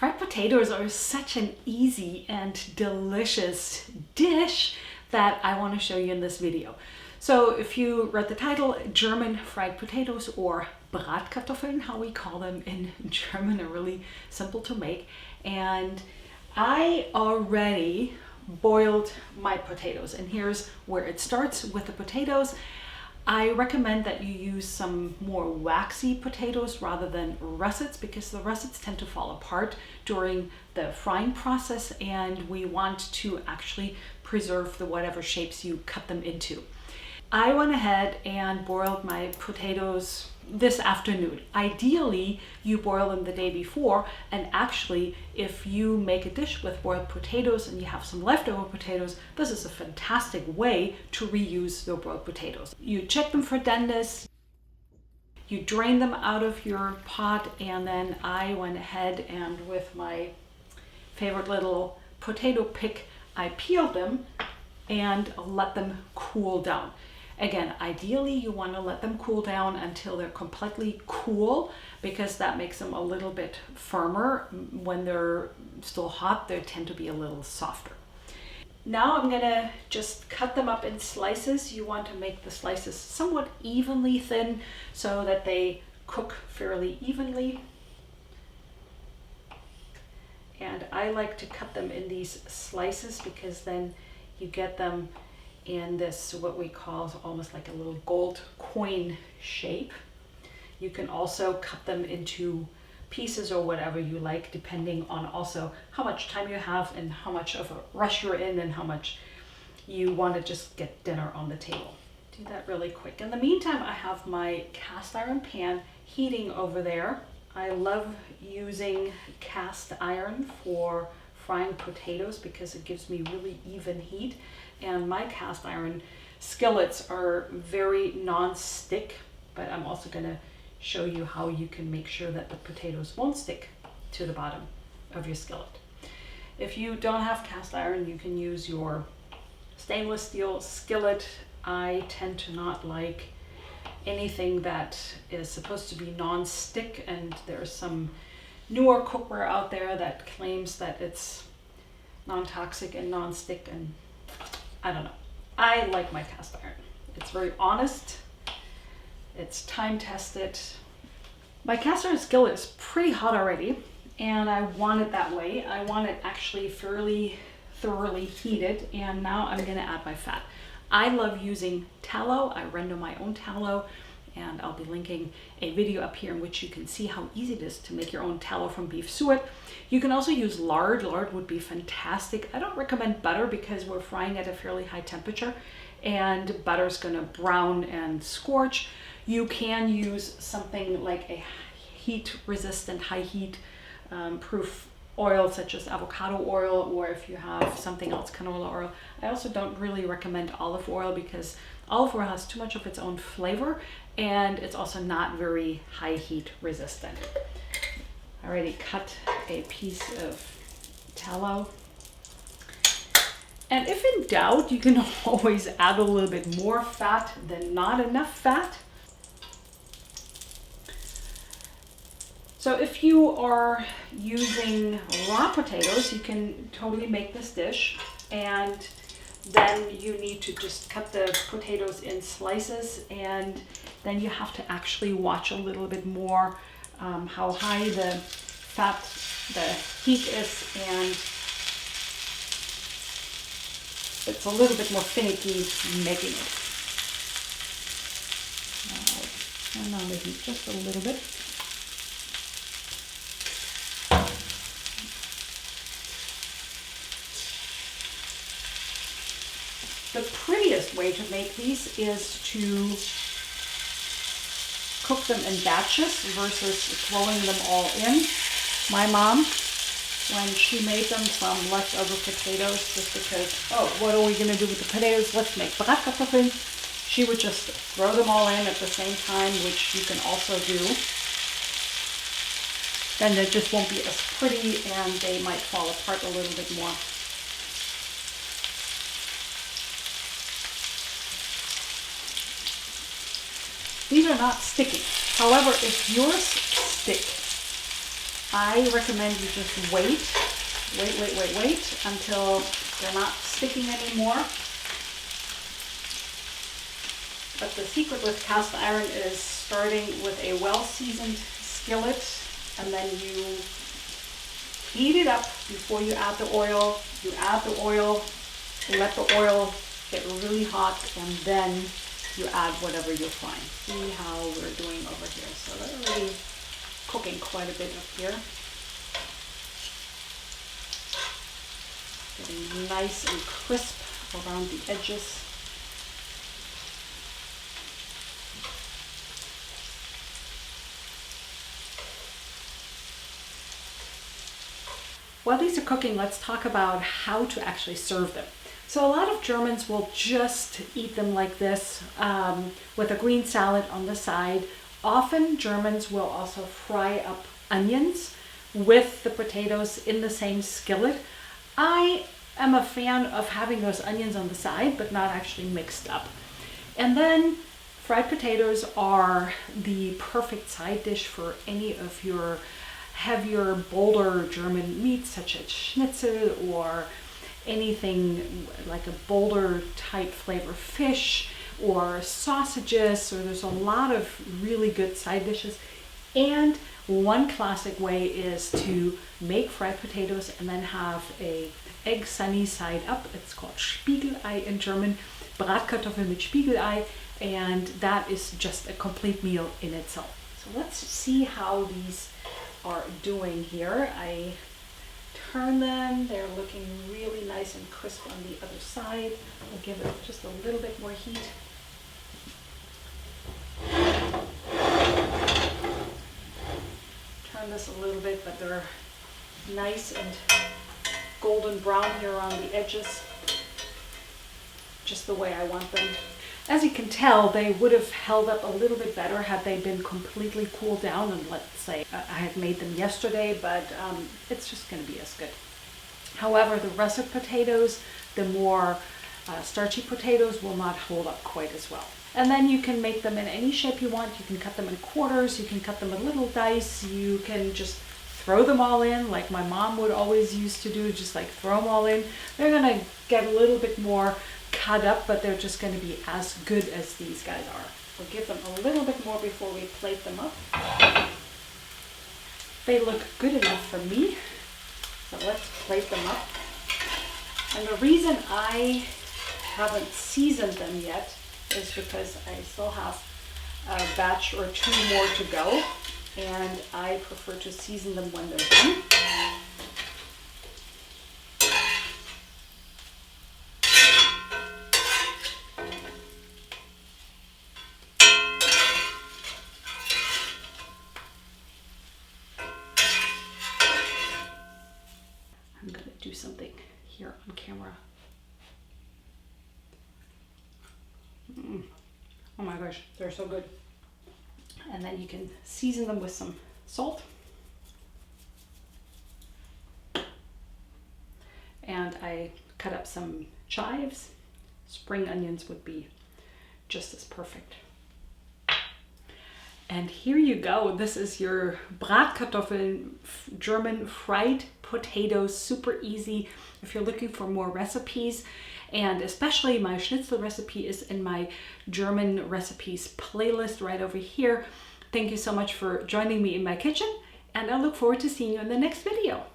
Fried potatoes are such an easy and delicious dish that I want to show you in this video. So if you read the title, German fried potatoes, or Bratkartoffeln, how we call them in German, are really simple to make. And I already boiled my potatoes, and here's where it starts with the potatoes. I recommend that you use some more waxy potatoes rather than russets, because the russets tend to fall apart during the frying process, and we want to actually preserve the whatever shapes you cut them into. I went ahead and boiled my potatoes this afternoon. Ideally, you boil them the day before, and actually, if you make a dish with boiled potatoes and you have some leftover potatoes, this is a fantastic way to reuse the boiled potatoes. You check them for deadness, you drain them out of your pot, and then I went ahead and with my favorite little potato pick, I peeled them and let them cool down. Again, ideally you want to let them cool down until they're completely cool, because that makes them a little bit firmer. When they're still hot, they tend to be a little softer. Now I'm gonna just cut them up in slices. You want to make the slices somewhat evenly thin so that they cook fairly evenly. And I like to cut them in these slices because then you get them in this, what we call almost like a little gold coin shape. You can also cut them into pieces or whatever you like, depending on also how much time you have and how much of a rush you're in and how much you want to just get dinner on the table. Do that really quick. In the meantime, I have my cast iron pan heating over there. I love using cast iron for frying potatoes because it gives me really even heat. And my cast iron skillets are very non-stick, but I'm also going to show you how you can make sure that the potatoes won't stick to the bottom of your skillet. If you don't have cast iron, you can use your stainless steel skillet. I tend to not like anything that is supposed to be non-stick, and there's some newer cookware out there that claims that it's non-toxic and non-stick, and I don't know. I like my cast iron. It's very honest. It's time tested. My cast iron skillet is pretty hot already, and I want it that way. I want it actually fairly thoroughly heated, and now I'm gonna add my fat. I love using tallow. I render my own tallow, and I'll be linking a video up here in which you can see how easy it is to make your own tallow from beef suet. You can also use lard. Lard would be fantastic. I don't recommend butter because we're frying at a fairly high temperature and butter's gonna brown and scorch. You can use something like a heat resistant, high heat proof oil such as avocado oil, or if you have something else, canola oil. I also don't really recommend olive oil because olive oil has too much of its own flavor, and it's also not very high heat resistant. I already cut a piece of tallow. And if in doubt, you can always add a little bit more fat than not enough fat. So if you are using raw potatoes, you can totally make this dish, and then you need to just cut the potatoes in slices, and then you have to actually watch a little bit more how high the fat, the heat is, and it's a little bit more finicky making it. I'll turn on the heat just a little bit. The prettiest way to make these is to cook them in batches versus throwing them all in. My mom, when she made them from leftover potatoes, just because, oh, what are we going to do with the potatoes? Let's make Bratkartoffeln. She would just throw them all in at the same time, which you can also do. Then they just won't be as pretty, and they might fall apart a little bit more. These are not sticky. However, if yours stick, I recommend you just wait until they're not sticking anymore. But the secret with cast iron is starting with a well-seasoned skillet, and then you heat it up before you add the oil. You add the oil, let the oil get really hot, and then you add whatever you're frying. See how we're doing over here. So they're already cooking quite a bit up here. Getting nice and crisp around the edges. While these are cooking, let's talk about how to actually serve them. So a lot of Germans will just eat them like this with a green salad on the side. Often Germans will also fry up onions with the potatoes in the same skillet. I am a fan of having those onions on the side, but not actually mixed up. And then fried potatoes are the perfect side dish for any of your heavier, bolder German meats, such as Schnitzel or anything like a bolder type flavor fish or sausages. So there's a lot of really good side dishes. And one classic way is to make fried potatoes and then have a egg sunny side up. It's called Spiegelei in German, Bratkartoffeln mit Spiegelei, and that is just a complete meal in itself. So let's see how these are doing here. I turn them, they're looking really nice and crisp on the other side. We'll give it just a little bit more heat. Turn this a little bit, but they're nice and golden brown here around the edges, just the way I want them. As you can tell, they would have held up a little bit better had they been completely cooled down. And let's say I had made them yesterday, but it's just going to be as good. However, the russet potatoes, the more starchy potatoes, will not hold up quite as well. And then you can make them in any shape you want. You can cut them in quarters, you can cut them in little dice, you can just throw them all in like my mom would always used to do, just like throw them all in. They're going to get a little bit more cut up, but they're just going to be as good as these guys are. We'll give them a little bit more before we plate them up. They look good enough for me, so let's plate them up. And the reason I haven't seasoned them yet is because I still have a batch or two more to go, and I prefer to season them when they're done. I'm going to do something here on camera. Oh my gosh, they're so good. And then you can season them with some salt. And I cut up some chives. Spring onions would be just as perfect. And here you go. This is your Bratkartoffeln, German fried potatoes. Super easy if you're looking for more recipes. And especially my Schnitzel recipe is in my German recipes playlist right over here. Thank you so much for joining me in my kitchen, and I look forward to seeing you in the next video.